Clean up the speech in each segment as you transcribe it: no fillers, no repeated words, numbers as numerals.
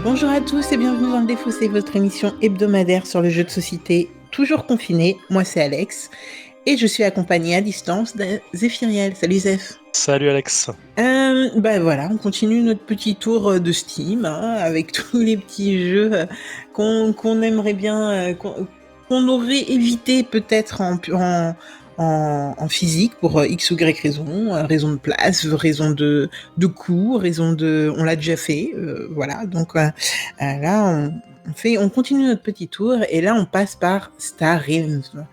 Bonjour à tous et bienvenue dans Le Défaussé, votre émission hebdomadaire sur le jeu de société toujours confiné. Moi c'est Alex et je suis accompagnée à distance de Zéphiriel. Salut Zéph. Salut Alex. Voilà, on continue notre petit tour de Steam avec tous les petits jeux qu'on aimerait bien, qu'on aurait évité peut-être en physique pour X ou Y raison, raison de place, raison de coût, raison de... On l'a déjà fait, voilà. Donc là, on continue notre petit tour et là, on passe par Star Realms,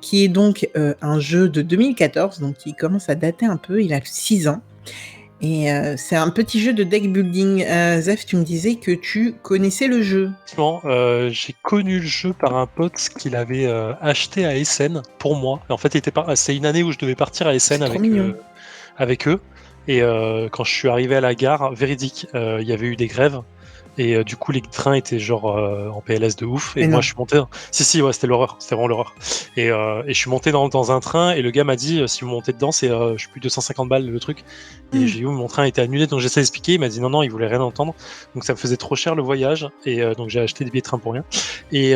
qui est donc un jeu de 2014, donc qui commence à dater un peu, il a 6 ans. Et c'est un petit jeu de deck building. Zef, tu me disais que tu connaissais le jeu. J'ai connu le jeu par un pote qu'il avait acheté à Essen pour moi. En fait, c'est une année où je devais partir à Essen C'est trop mignon. avec eux. Et quand je suis arrivé à la gare, véridique, il y avait eu des grèves. Et du coup, les trains étaient genre en PLS de ouf. Et Mais moi, non. je suis monté. Si, ouais, c'était l'horreur. C'était vraiment l'horreur. Et je suis monté dans un train. Et le gars m'a dit si vous montez dedans, c'est je sais plus 250 balles le truc. Et j'ai dit mon train a été annulé. Donc j'essaie d'expliquer. Il m'a dit non, il voulait rien entendre. Donc ça me faisait trop cher le voyage. Et donc j'ai acheté des billets de train pour rien. Et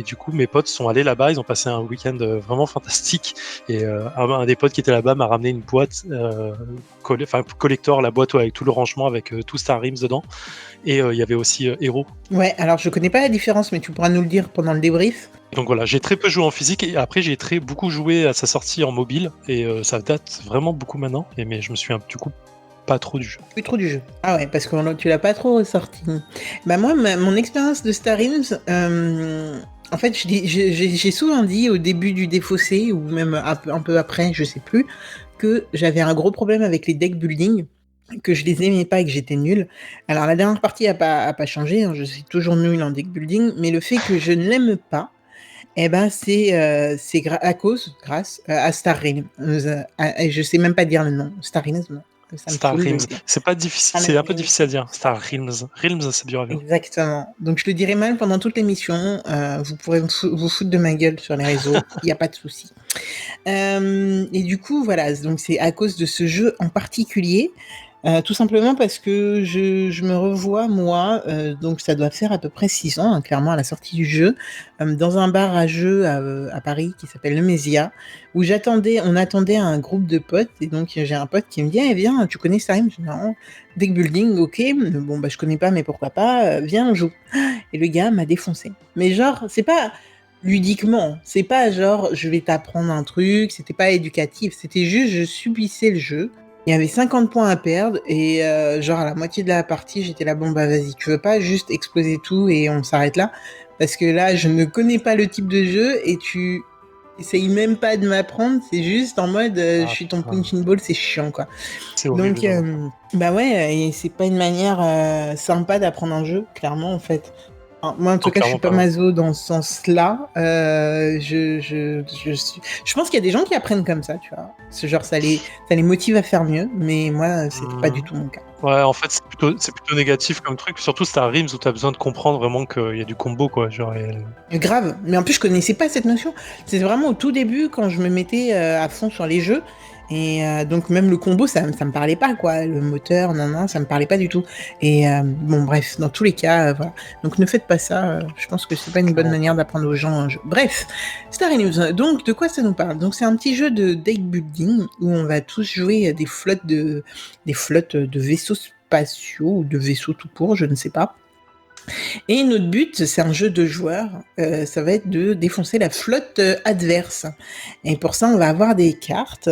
du coup, mes potes sont allés là-bas. Ils ont passé un week-end vraiment fantastique. Et un des potes qui était là-bas m'a ramené une boîte collector, la boîte avec tout le rangement avec tout Star Realms dedans. Et il y avait aussi Hero. Ouais, alors je connais pas la différence, mais tu pourras nous le dire pendant le débrief. Donc voilà, j'ai très peu joué en physique et après j'ai beaucoup joué à sa sortie en mobile et ça date vraiment beaucoup maintenant. Mais je me souviens du coup pas trop du jeu. Plus trop du jeu. Ah ouais, parce que tu l'as pas trop ressorti. Bah moi, mon expérience de Star Realms, en fait, j'ai souvent dit au début du Défaussé, ou même un peu après, je sais plus, que j'avais un gros problème avec les deck building, que je les aimais pas et que j'étais nulle. Alors la dernière partie a pas changé, hein, je suis toujours nulle en deck building, mais le fait que je ne l'aime pas, eh ben c'est grâce à Star Realms. Je sais même pas dire le nom. Star Realms, ça me Star saoule de le Realms, dire. c'est pas difficile, c'est un peu difficile à dire. Star Realms, Realms c'est dur à dire. Exactement. Donc je le dirai mal pendant toute l'émission. Vous pourrez vous foutre de ma gueule sur les réseaux. Il n'y a pas de souci. Et du coup, voilà. Donc c'est à cause de ce jeu en particulier. Tout simplement parce que je me revois, moi, donc ça doit faire à peu près 6 ans, hein, clairement, à la sortie du jeu, dans un bar à jeux à Paris qui s'appelle Le Mésia, où on attendait un groupe de potes, et donc j'ai un pote qui me dit « Eh, viens, tu connais Star Realms ?» Je dis « Non, deck building, ok, bon, bah je connais pas, mais pourquoi pas, viens, on joue. » Et le gars m'a défoncé. Mais genre, c'est pas ludiquement, c'est pas genre je vais t'apprendre un truc, c'était pas éducatif, c'était juste je subissais le jeu. Il y avait 50 points à perdre et genre à la moitié de la partie, j'étais là, bon bah vas-y, tu veux pas juste exploser tout et on s'arrête là? Parce que là, je ne connais pas le type de jeu et tu essayes même pas de m'apprendre, c'est juste en mode je suis ton punching ball, c'est chiant quoi. C'est horrible. Donc, bah ouais, et c'est pas une manière sympa d'apprendre un jeu, clairement en fait. Enfin, moi, en tout cas, je suis pas maso dans ce sens-là. Je pense qu'il y a des gens qui apprennent comme ça, tu vois. Ce genre, ça les motive à faire mieux, mais moi, c'était pas du tout mon cas. Ouais, en fait, c'est plutôt négatif comme truc. Surtout Star Realms où t'as besoin de comprendre vraiment qu'il y a du combo, quoi. Genre, Grave. Mais en plus, je connaissais pas cette notion. C'était vraiment au tout début, quand je me mettais à fond sur les jeux. Et donc même le combo, ça me parlait pas, quoi. Le moteur, non, ça me parlait pas du tout. Et bon, bref, dans tous les cas, voilà. Donc ne faites pas ça. Je pense que c'est pas une bonne manière d'apprendre aux gens un jeu. Bref, Star Realms. Donc de quoi ça nous parle? Donc c'est un petit jeu de deck building où on va tous jouer des flottes de vaisseaux spatiaux ou de vaisseaux tout court, je ne sais pas. Et notre but, c'est un jeu de joueurs, ça va être de défoncer la flotte adverse. Et pour ça, on va avoir des cartes.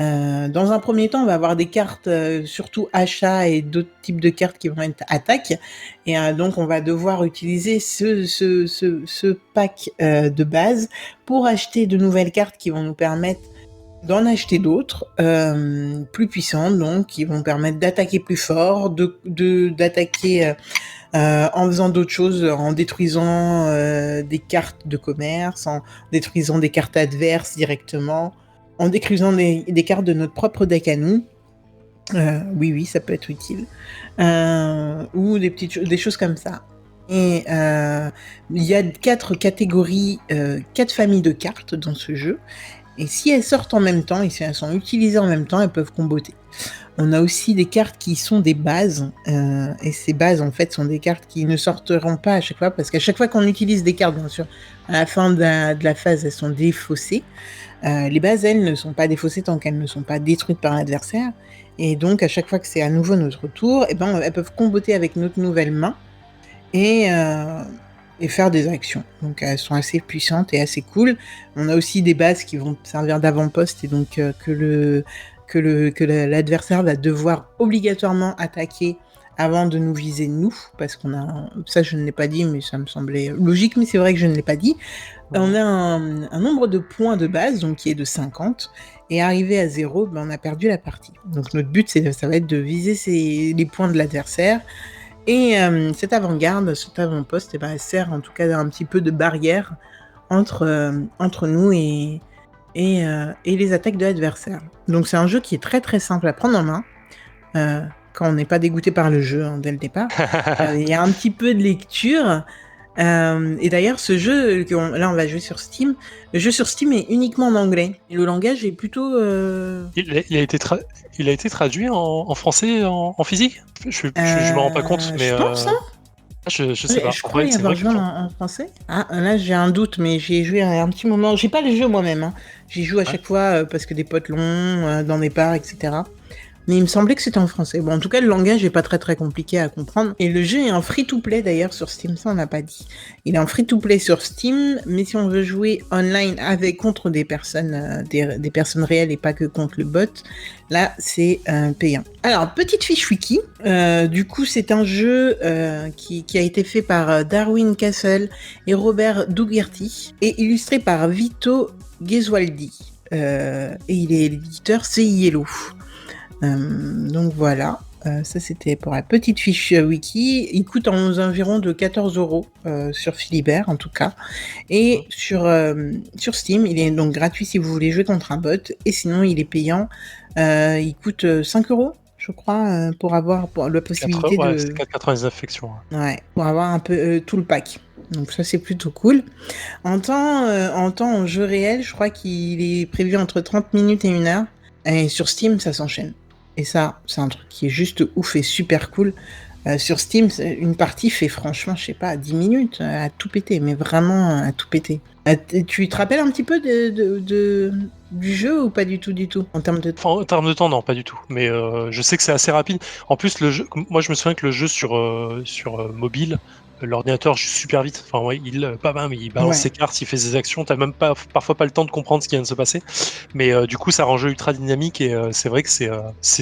Dans un premier temps, on va avoir des cartes surtout achat et d'autres types de cartes qui vont être attaque. Et donc, on va devoir utiliser ce pack de base pour acheter de nouvelles cartes qui vont nous permettre d'en acheter d'autres, plus puissantes, donc, qui vont permettre d'attaquer plus fort, d'attaquer en faisant d'autres choses, en détruisant des cartes de commerce, en détruisant des cartes adverses directement, en détruisant des cartes de notre propre deck à nous. Oui, ça peut être utile. Ou des choses comme ça. Et il y a 4 catégories, 4 familles de cartes dans ce jeu. Et si elles sortent en même temps, et si elles sont utilisées en même temps, elles peuvent comboter. On a aussi des cartes qui sont des bases, et ces bases, en fait, sont des cartes qui ne sortiront pas à chaque fois, parce qu'à chaque fois qu'on utilise des cartes, bien sûr, à la fin de la phase, elles sont défaussées. Les bases, elles, ne sont pas défaussées tant qu'elles ne sont pas détruites par l'adversaire. Et donc, à chaque fois que c'est à nouveau notre tour, eh ben, elles peuvent comboter avec notre nouvelle main et faire des actions. Donc, elles sont assez puissantes et assez cool. On a aussi des bases qui vont servir d'avant-poste, et donc que l'adversaire va devoir obligatoirement attaquer avant de nous viser nous, parce qu'on a... Ça, je ne l'ai pas dit, mais ça me semblait logique, mais c'est vrai que je ne l'ai pas dit. On a un nombre de points de base, donc qui est de 50, et arrivé à 0, ben, on a perdu la partie. Donc notre but, ça va être de viser les points de l'adversaire, et cette avant-garde, cet avant-poste, eh ben, elle sert en tout cas un petit peu de barrière entre nous et les attaques de l'adversaire. Donc c'est un jeu qui est très très simple à prendre en main, quand on n'est pas dégoûté par le jeu, dès le départ. Il y a un petit peu de lecture, et d'ailleurs ce jeu, là on va jouer sur Steam, le jeu sur Steam est uniquement en anglais. Et le langage est plutôt... Il a été traduit en français, en physique? Je me rends pas compte, mais... Je pense, hein. Je sais pas. Je crois y avoir joué en français. Ah, là j'ai un doute, mais j'y ai joué un petit moment. J'ai pas le jeu moi-même, hein. J'y joue à chaque fois parce que des potes l'ont, dans des bars, etc. Mais il me semblait que c'était en français. Bon, en tout cas, le langage est pas très très compliqué à comprendre. Et le jeu est en free-to-play d'ailleurs sur Steam, ça on n'a pas dit. Il est en free-to-play sur Steam, mais si on veut jouer online contre des personnes, des personnes réelles et pas que contre le bot, là c'est payant. Alors, petite fiche wiki. Du coup, c'est un jeu qui a été fait par Darwin Castle et Robert Dougherty et illustré par Vito Gesualdi. Et il est l'éditeur c'est Yellow. Donc voilà, ça c'était pour la petite fiche wiki. Il coûte aux environs de 14€ sur Philibert en tout cas. Et sur Steam, il est donc gratuit si vous voulez jouer contre un bot. Et sinon, il est payant. Il coûte 5€, je crois, pour avoir la possibilité de... c'est 4,99 fiction. Ouais, pour avoir un peu tout le pack. Donc ça c'est plutôt cool. En jeu réel, je crois qu'il est prévu entre 30 minutes et 1 heure. Et sur Steam, ça s'enchaîne. Et ça, c'est un truc qui est juste ouf et super cool. Sur Steam, une partie fait franchement, je sais pas, 10 minutes à tout péter, mais vraiment à tout péter. Tu te rappelles un petit peu du jeu ou pas du tout en termes de temps? En termes de temps, non, pas du tout. Mais je sais que c'est assez rapide. En plus, le jeu, moi je me souviens que le jeu sur mobile, l'ordinateur joue super vite. Enfin, ouais, il balance ses cartes, il fait ses actions. T'as même parfois pas le temps de comprendre ce qui vient de se passer. Mais du coup, ça rend le jeu ultra dynamique et c'est vrai que c'est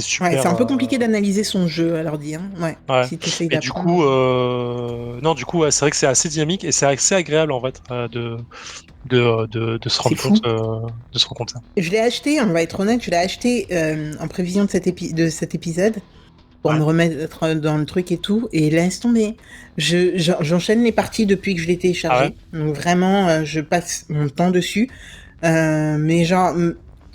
super. Ouais, c'est un peu compliqué d'analyser son jeu à l'ordi. Hein. Ouais. Si t'essayes d'apprendre. Du coup, c'est vrai que c'est assez dynamique et c'est assez agréable en fait de se rendre compte de ça. Je l'ai acheté, on va être honnête, en prévision de cet épisode pour me remettre dans le truc et tout, et laisse tomber. J'enchaîne les parties depuis que je l'ai téléchargé. Donc vraiment, je passe mon temps dessus. Mais genre,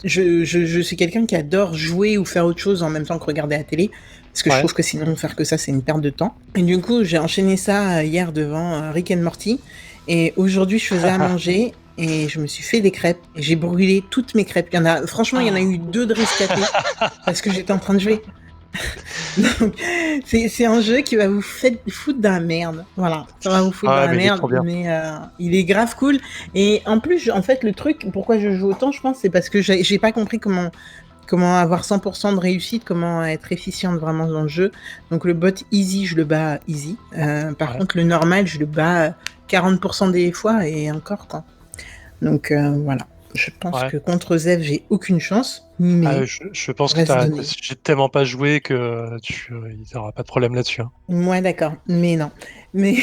je suis quelqu'un qui adore jouer ou faire autre chose en même temps que regarder la télé. Parce que je trouve que sinon, faire que ça, c'est une perte de temps. Et du coup, j'ai enchaîné ça hier devant Rick and Morty. Et aujourd'hui, je faisais à manger. Et je me suis fait des crêpes. Et j'ai brûlé toutes mes crêpes. Franchement, il y en a eu 2 de rescapées. Parce que j'étais en train de jouer. Donc, c'est un jeu qui va vous foutre dans la merde. Voilà, ça va vous foutre dans la merde, mais il est grave cool. Et en plus, en fait, le truc, pourquoi je joue autant, je pense, c'est parce que j'ai pas compris comment avoir 100% de réussite, comment être efficiente vraiment dans le jeu. Donc le bot easy, je le bats easy. Par contre, le normal, je le bats 40% des fois et encore quoi. Donc voilà. Je pense que contre Zev, j'ai aucune chance. Mais je pense que j'ai tellement pas joué que il n'y aura pas de problème là-dessus. Hein. Ouais, d'accord. Mais non. Mais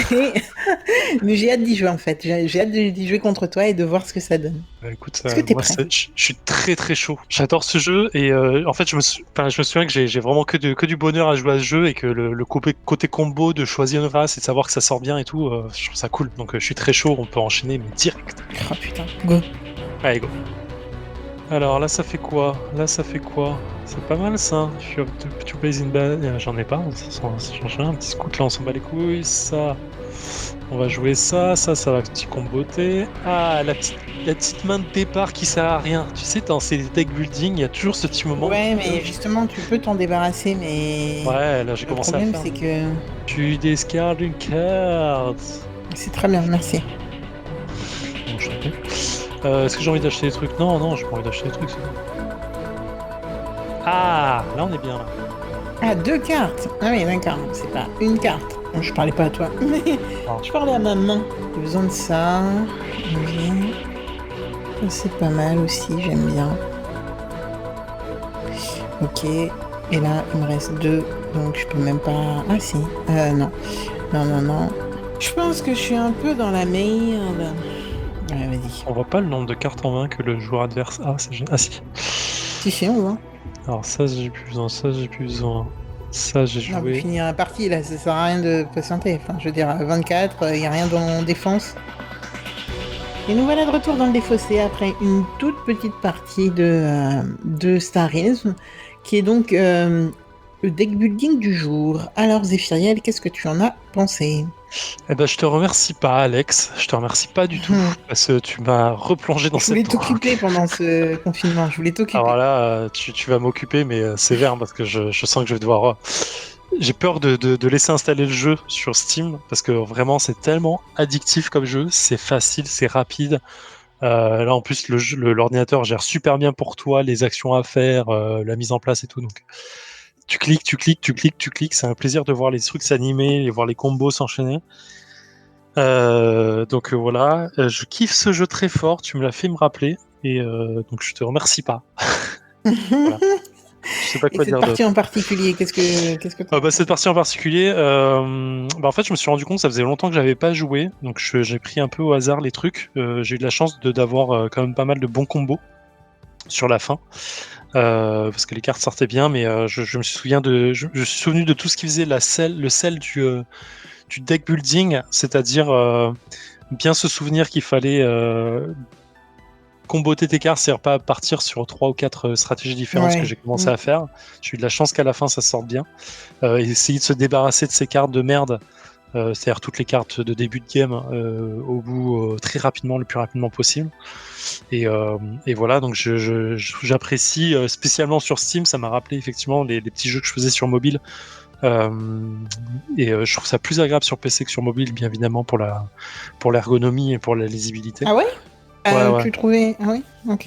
j'ai hâte d'y jouer en fait. J'ai hâte d'y jouer contre toi et de voir ce que ça donne. Écoute, moi, je suis très très chaud. J'adore ce jeu et en fait, je me souviens que j'ai vraiment que du bonheur à jouer à ce jeu et que le côté combo de choisir une race et de savoir que ça sort bien et tout, je trouve ça cool. Donc je suis très chaud. On peut enchaîner mais direct. Oh putain, go. Allez, go. Alors là, ça fait quoi? C'est pas mal ça. Two plays in bad. J'en ai pas. Ça change rien. Un petit scout là, on s'en bat les couilles. Ça. On va jouer ça va petit comboter. Ah, la petite main de départ qui sert à rien. Tu sais, dans ces deck building, il y a toujours ce petit moment. Ouais, mais justement, tu peux t'en débarrasser, mais Ouais, là j'ai le commencé à problème, faire. c'est que Tu discardes une carte. c'est très bien, merci. Bon, je t'en prie. Est-ce que j'ai envie d'acheter des trucs? Non, j'ai pas envie d'acheter des trucs. Ah, là on est bien là. Ah, 2 cartes. Ah oui, d'accord, c'est pas une carte. Bon, je parlais pas à toi, mais Ah. je parlais à ma main. J'ai besoin de ça. Ok. Ça, c'est pas mal aussi, j'aime bien. Ok. Et là, il me reste 2, donc je peux même pas... Ah si. Non. Non. Je pense que je suis un peu dans la merde. Ouais, vas-y. On voit pas le nombre de cartes en main que le joueur adverse a. Ah si. Si, on voit. Alors ça j'ai plus besoin, ça j'ai plus besoin. Ça j'ai Non, vous joué. finir la partie, là, ça sert à rien de patienter. Enfin, je veux dire, 24, il n'y a rien dans défense. Et nous voilà de retour dans le défaussé après une toute petite partie de Starism, qui est donc le deck building du jour. Alors, Zéphiriel, qu'est-ce que tu en as pensé? Eh ben je te remercie pas Alex, je te remercie pas du tout parce que tu m'as replongé dans Je voulais cette t'occuper drogue. pendant ce confinement, je voulais Alors t'occuper. là, tu vas m'occuper, mais sévère, parce que je sens que je vais devoir. J'ai peur de laisser installer le jeu sur Steam, parce que vraiment, c'est tellement addictif comme jeu. C'est facile, c'est rapide. Là, en plus, l'ordinateur gère super bien pour toi les actions à faire, la mise en place et tout. Donc, tu cliques, tu cliques, tu cliques, tu cliques. C'est un plaisir de voir les trucs s'animer, et voir les combos s'enchaîner. Donc voilà, je kiffe ce jeu très fort. Tu me l'as fait me rappeler, et donc je te remercie pas. Voilà. Je sais pas Et quoi cette dire partie en d'autre. particulier, qu'est-ce que t'en as Cette pensé? partie en particulier, en fait, je me suis rendu compte que ça faisait longtemps que j'avais pas joué, donc j'ai pris un peu au hasard les trucs. J'ai eu de la chance d'avoir quand même pas mal de bons combos sur la fin, parce que les cartes sortaient bien, mais je me souviens je suis souvenu de tout ce qui faisait le sel du deck building, c'est-à-dire bien se souvenir qu'il fallait comboter tes cartes, c'est-à-dire pas partir sur 3 ou 4 stratégies différentes, ce que Ouais. j'ai commencé à faire. J'ai eu de la chance qu'à la fin ça sorte bien. Essayer de se débarrasser de ces cartes de merde, c'est-à-dire toutes les cartes de début de game au bout très rapidement, le plus rapidement possible. Et voilà, donc j'apprécie spécialement sur Steam, ça m'a rappelé effectivement les petits jeux que je faisais sur mobile. Je trouve ça plus agréable sur PC que sur mobile, bien évidemment, pour l'ergonomie et pour la lisibilité. Ah ouais? Ouais. Tu trouvais... Ah oui? Ok.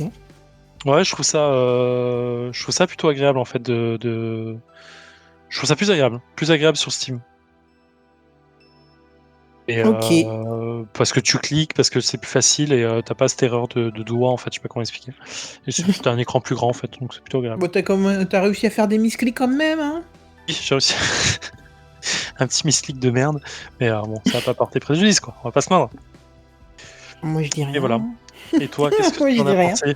Ouais, je trouve ça plutôt agréable en fait je trouve ça plus agréable sur Steam. Et Ok. parce que tu cliques, parce que c'est plus facile et t'as pas cette erreur de doigt en fait, je sais pas comment expliquer. Et t'as un écran plus grand en fait, donc c'est plutôt agréable. Bon, t'as réussi à faire des misclics quand même, hein? Oui, j'ai aussi un petit misclick de merde, mais bon, ça va pas porter préjudice quoi, on va pas se plaindre. Moi, je dis Et voilà. rien. Et toi, qu'est-ce que Moi, tu je en dis as rien. pensé?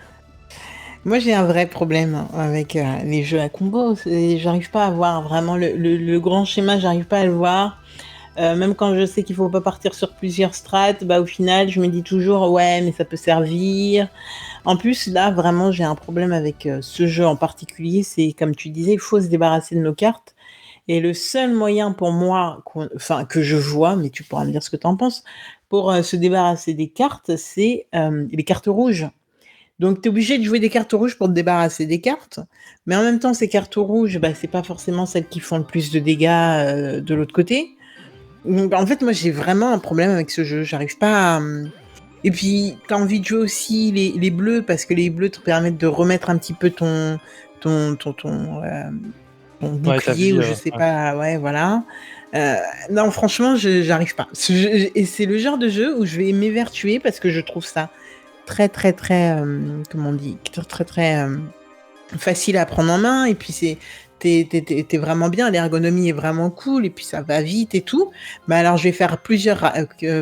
Moi, j'ai un vrai problème avec les jeux à combo. J'arrive pas à voir vraiment le grand schéma, j'arrive pas à le voir. Même quand je sais qu'il faut pas partir sur plusieurs strates, bah au final, je me dis toujours ouais, mais ça peut servir. En plus, là, vraiment, j'ai un problème avec ce jeu en particulier. C'est comme tu disais, il faut se débarrasser de nos cartes. Et le seul moyen pour moi, enfin que je vois, mais tu pourras me dire ce que tu en penses, pour se débarrasser des cartes, c'est les cartes rouges. Donc, tu es obligé de jouer des cartes rouges pour te débarrasser des cartes. Mais en même temps, ces cartes rouges, bah, c'est pas forcément celles qui font le plus de dégâts de l'autre côté. Donc, en fait, moi, j'ai vraiment un problème avec ce jeu. J'arrive pas à... Et puis, tu as envie de jouer aussi les bleus, parce que les bleus te permettent de remettre un petit peu ton, ton, ton, euh, ton Ouais, ta bouclier, vie. ou je sais Ouais. pas, ouais, voilà. Euh, non, franchement, j'arrive pas. Et c'est le genre de jeu où je vais m'évertuer parce que je trouve ça très, très, très, comment on dit, très, très, très facile à prendre en main. Et puis, t'es vraiment bien, l'ergonomie est vraiment cool, et puis ça va vite et tout. Mais alors, je vais faire plusieurs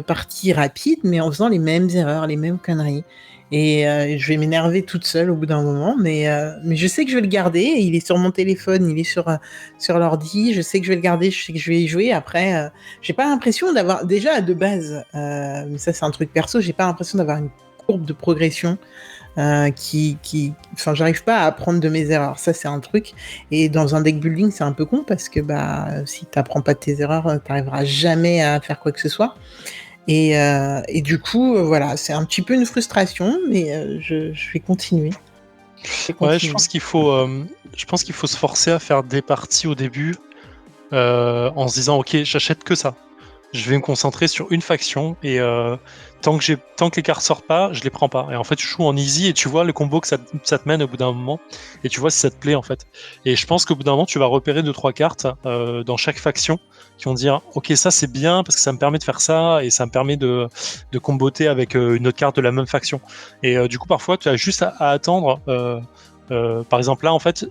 parties rapides, mais en faisant les mêmes erreurs, les mêmes conneries. Et je vais m'énerver toute seule au bout d'un moment, mais je sais que je vais le garder. Il est sur mon téléphone, il est sur l'ordi. Je sais que je vais le garder, je sais que je vais y jouer. Après, j'ai pas l'impression d'avoir, déjà de base, mais ça c'est un truc perso, j'ai pas l'impression d'avoir une courbe de progression enfin, j'arrive pas à apprendre de mes erreurs. Ça, c'est un truc. Et dans un deck building, c'est un peu con parce que bah, si t'apprends pas de tes erreurs, t'arriveras jamais à faire quoi que ce soit. Et du coup, voilà, c'est un petit peu une frustration, mais je vais continuer. Ouais, je pense qu'il faut se forcer à faire des parties au début en se disant ok, j'achète que ça. Je vais me concentrer sur une faction et tant que les cartes sortent pas, je les prends pas. Et en fait, tu joues en easy et tu vois le combo que ça te mène au bout d'un moment et tu vois si ça te plaît en fait. Et je pense qu'au bout d'un moment, tu vas repérer 2-3 cartes dans chaque faction qui vont dire ok, ça c'est bien parce que ça me permet de faire ça et ça me permet de comboter avec une autre carte de la même faction. Et du coup, parfois, tu as juste à attendre. Par exemple, là, en fait,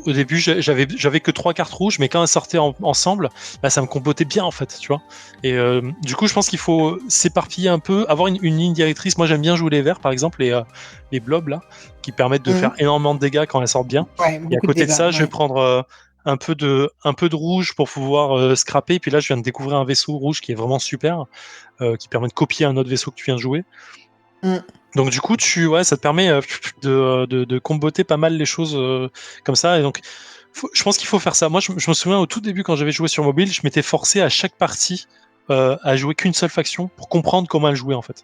au début, j'avais que 3 cartes rouges, mais quand elles sortaient ensemble, bah, ça me combotait bien en fait, tu vois. Et du coup, je pense qu'il faut s'éparpiller un peu, avoir une ligne directrice. Moi, j'aime bien jouer les verts, par exemple, les blobs là, qui permettent de faire énormément de dégâts quand elles sortent bien. Ouais, Et à beaucoup de côté de dégâts. ça, je vais Ouais. prendre un peu de rouge pour pouvoir scraper. Et puis là, je viens de découvrir un vaisseau rouge qui est vraiment super, qui permet de copier un autre vaisseau que tu viens de jouer. Mm. Donc du coup, ça te permet de comboter pas mal les choses comme ça. Et donc, je pense qu'il faut faire ça. Moi, je me souviens au tout début quand j'avais joué sur mobile, je m'étais forcé à chaque partie à jouer qu'une seule faction pour comprendre comment elle jouait en fait.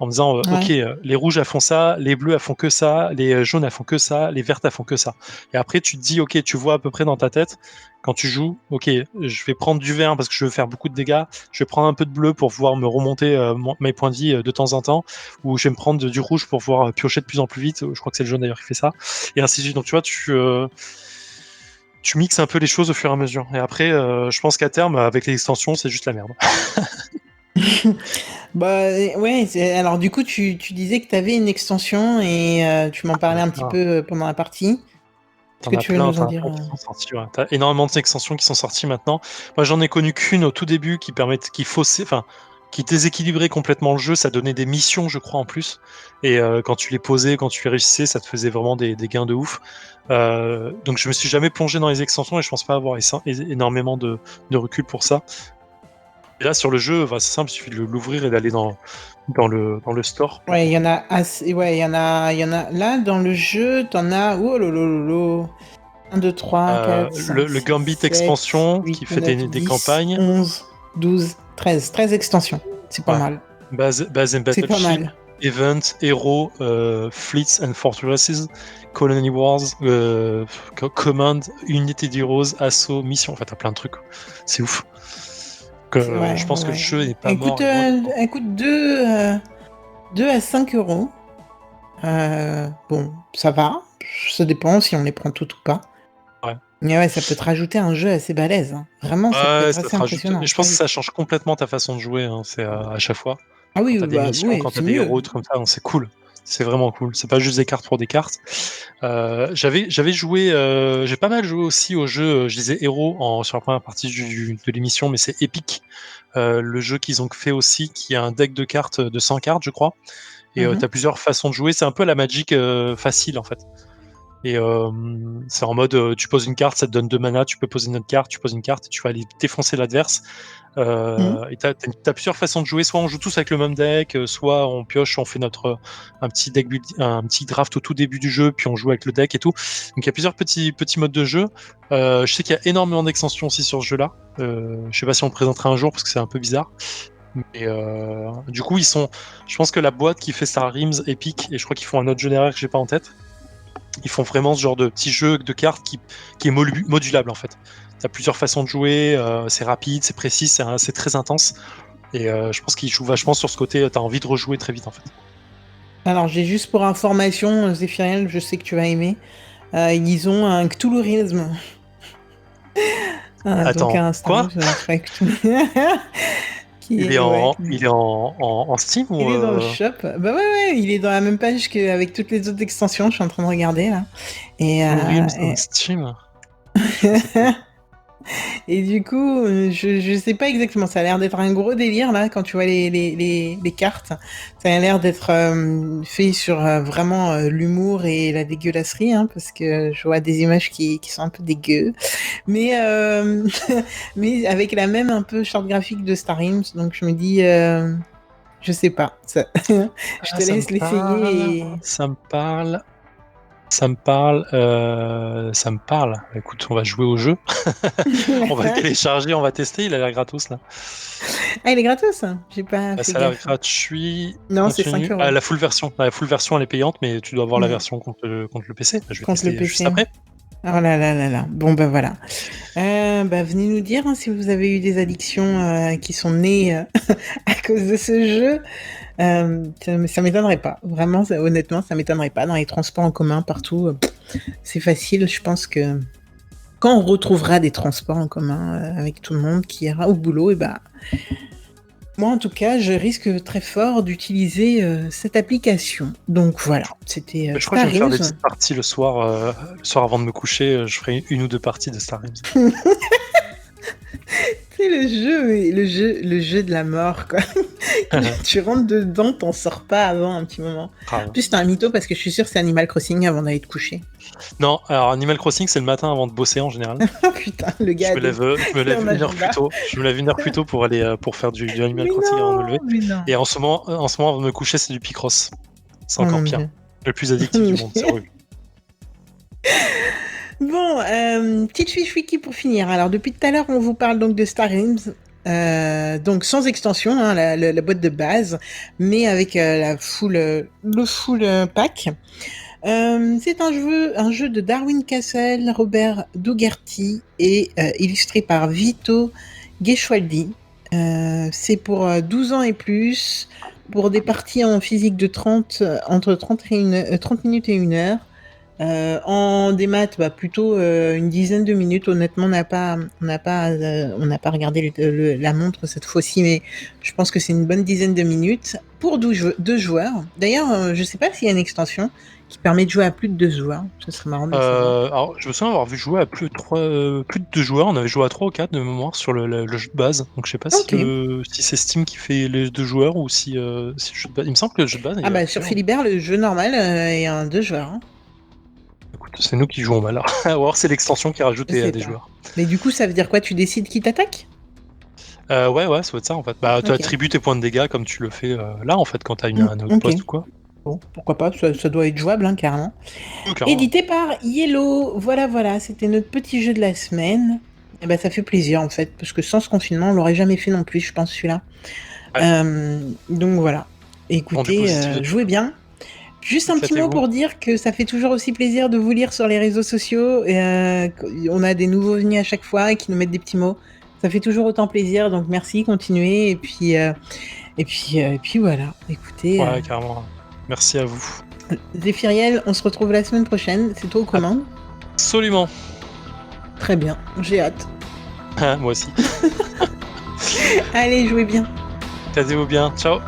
En me disant, ok, Ouais. les rouges elles font ça, les bleus elles font que ça, les jaunes elles font que ça, les vertes elles font que ça. Et après, tu te dis, ok, tu vois à peu près dans ta tête quand tu joues, ok, je vais prendre du vert parce que je veux faire beaucoup de dégâts, je vais prendre un peu de bleu pour pouvoir me remonter mes points de vie de temps en temps, ou je vais me prendre du rouge pour pouvoir piocher de plus en plus vite. Je crois que c'est le jaune d'ailleurs qui fait ça, et ainsi de suite. Donc tu vois, tu mixes un peu les choses au fur et à mesure. Et après, je pense qu'à terme, avec les extensions, c'est juste la merde. Bah ouais, alors du coup tu disais que tu avais une extension et tu m'en parlais un petit peu pendant la partie. Est-ce T'en que as tu veux plein, nous en t'en as dire plein qui sont sortis. Ouais. T'as énormément d'extensions qui sont sorties maintenant. Moi, j'en ai connu qu'une au tout début qui déséquilibrait complètement le jeu. Ça donnait des missions, je crois, en plus. Et quand tu les posais, quand tu les réussissais, ça te faisait vraiment des gains de ouf. Donc, je me suis jamais plongé dans les extensions et je pense pas avoir énormément de recul pour ça. Et là, sur le jeu, bah, c'est simple, il suffit de l'ouvrir et d'aller dans le store. Ouais, il y en a assez. Ouais, il y en a. Là, dans le jeu, t'en as. Oh lolo. 1, 2, 3, 4, 5, Le 6, Gambit 7, expansion 8, qui fait 9, des 10, campagnes. 11, 12, 13. 13 extensions. C'est pas Ouais. mal. Base and C'est pas Battleship, mal. Event, Hero, Fleets and Fortresses, Colony Wars, Command, Unity Heroes, Assaut, Mission. En fait, t'as plein de trucs. C'est ouf. Je Ouais, pense que le ouais. jeu n'est pas Écoute, mort et loin d'être mort. écoute 2 à 5 euros. Bon, ça va. Ça dépend si on les prend toutes ou pas. Ouais. Mais ouais, ça peut te rajouter un jeu assez balèze, hein. Vraiment, ça peut Ouais, être ça assez te rajoute. impressionnant, Mais je très pense que ça vite. change complètement ta façon de jouer. Hein. C'est à chaque fois. Ah Quand oui, t'as des bah missions, oui, quand t'as c'est des mieux. héros, des trucs comme ça, donc c'est cool. C'est vraiment cool. C'est pas juste des cartes pour des cartes. J'avais joué, j'ai pas mal joué aussi au jeu, je disais héros sur la première partie de l'émission, mais c'est Epic, le jeu qu'ils ont fait aussi, qui a un deck de cartes de 100 cartes, je crois. Et Mhm. t'as plusieurs façons de jouer. C'est un peu la Magic facile en fait. Et c'est en mode, tu poses une carte, ça te donne 2 mana, tu peux poser une autre carte, tu poses une carte, et tu vas aller défoncer l'adverse. Mhm. Et t'as plusieurs façons de jouer. Soit on joue tous avec le même deck, soit on pioche, on fait un petit un petit draft au tout début du jeu, puis on joue avec le deck et tout. Donc il y a plusieurs petits modes de jeu. Je sais qu'il y a énormément d'extensions aussi sur ce jeu-là. Je sais pas si on le présentera un jour parce que c'est un peu bizarre. Mais du coup, je pense que la boîte qui fait Star Realms, Epic, et je crois qu'ils font un autre jeu derrière que j'ai pas en tête. Ils font vraiment ce genre de petit jeu de cartes qui est modulable en fait. T'as plusieurs façons de jouer, c'est rapide, c'est précis, c'est très intense. Et je pense qu'ils jouent vachement sur ce côté, t'as envie de rejouer très vite en fait. Alors, j'ai juste pour information, Zéphiriel, je sais que tu vas aimer. Ils ont un Cthulhuisme. Donc Attends, un Star quoi? Wars avec Cthulhu. Qui Il est est, ouais. en Steam Il ou est dans le shop. Bah ouais, il est dans la même page qu'avec toutes les autres extensions. Je suis en train de regarder là. Et, Blue euh, Realms on et, Steam? Je pensais que et du coup, je sais pas exactement. Ça a l'air d'être un gros délire là quand tu vois les cartes. Ça a l'air d'être fait sur vraiment l'humour et la dégueulasserie, hein, parce que je vois des images qui sont un peu dégueu. Mais mais avec la même un peu charte graphique de Star Realms. Donc je me dis, je sais pas. Je te ça me laisse parle, l'essayer. ça me parle. Ça me parle, ça me parle. Écoute, on va jouer au jeu. On va le télécharger, on va tester, il a l'air gratos là. Ah, il est gratos, hein. J'ai pas Bah, fait ça a l'air gaffe. gratuit. Non, c'est 5 Continue. euros Ah, la full version. La full version elle est payante, mais tu dois avoir la Mm. version contre le PC. Je vais contre le tester juste PC. après. Oh là là là là. Bon, bah voilà. Bah, venez nous dire hein, si vous avez eu des addictions qui sont nées à cause de ce jeu. Ça m'étonnerait pas. Vraiment, honnêtement, ça m'étonnerait pas. Dans les transports en commun, partout, c'est facile. Je pense que quand on retrouvera des transports en commun avec tout le monde qui ira au boulot, et bah, moi en tout cas, je risque très fort d'utiliser cette application. Donc voilà, c'était Je crois que je vais me faire Star des Realms. petites parties le soir avant de me coucher. Je ferai 1 ou 2 parties de Star Realms. C'est le jeu de la mort, quoi. Tu rentres dedans, t'en sors pas avant un petit moment. Ah, En plus, t'es un mytho parce que je suis sûr que c'est Animal Crossing avant d'aller te coucher. non, alors Animal Crossing, c'est le matin avant de bosser en général. Oh putain, le gars. Je me lève en 1 heure plus agenda. tôt. Je me lève 1 heure plus tôt pour aller pour faire du Animal Mais Crossing avant de me lever. non, mais non. Et en ce moment, avant de me coucher, c'est du Picross. C'est Oh encore mon pire. Dieu. Le plus addictif du monde, c'est horrible. Bon, petite fiche wiki pour finir. Alors, depuis tout à l'heure, on vous parle donc de Star Realms. Donc sans extension, hein, la boîte de base, mais avec le full pack. C'est un jeu de Darwin Castle, Robert Dougherty et illustré par Vito Gesualdi. C'est pour 12 ans et plus, pour des parties en physique de 30, entre 30 minutes et 1 heure. En démat, bah, plutôt une dizaine de minutes. Honnêtement, on n'a pas regardé la montre cette fois-ci, mais je pense que c'est une bonne dizaine de minutes pour 2 joueurs. D'ailleurs, je sais pas s'il y a une extension qui permet de jouer à plus de 2 joueurs. Ce serait marrant de le savoir. Alors, je me souviens avoir vu jouer à plus de 2 joueurs. On avait joué à 3 ou 4 de mémoire sur le jeu de base. Donc je sais pas Ok. si c'est Steam qui fait les 2 joueurs ou si le jeu de base. Il me semble que le jeu de base. Ah bah sur Philibert, le jeu normal est un 2 joueurs. Hein. Écoute, c'est nous qui jouons mal. Ou alors c'est l'extension qui rajoute des joueurs. Mais du coup, ça veut dire quoi? Tu décides qui t'attaque? Ouais, ça va être ça en fait. Bah, tu Ok. attribues tes points de dégâts comme tu le fais là en fait quand t'as un autre Ok. poste ou quoi. Bon, pourquoi pas, ça doit être jouable, hein, carrément. Carrément. Édité par Yellow. Voilà, c'était notre petit jeu de la semaine. Et ben, ça fait plaisir, en fait, parce que sans ce confinement, on l'aurait jamais fait non plus, je pense, celui-là. Ouais. Donc voilà. Écoutez, Bon, du coup, jouez bien. Juste un petit mot pour dire que ça fait toujours aussi plaisir de vous lire sur les réseaux sociaux. On a des nouveaux venus à chaque fois qui nous mettent des petits mots. Ça fait toujours autant plaisir, donc merci, continuez. Et puis voilà. Écoutez. Ouais, carrément. Merci à vous. Zéphiriel, on se retrouve la semaine prochaine. C'est toi aux commandes? Absolument. Très bien, j'ai hâte. Moi aussi. Allez, jouez bien. Casez-vous bien. Ciao.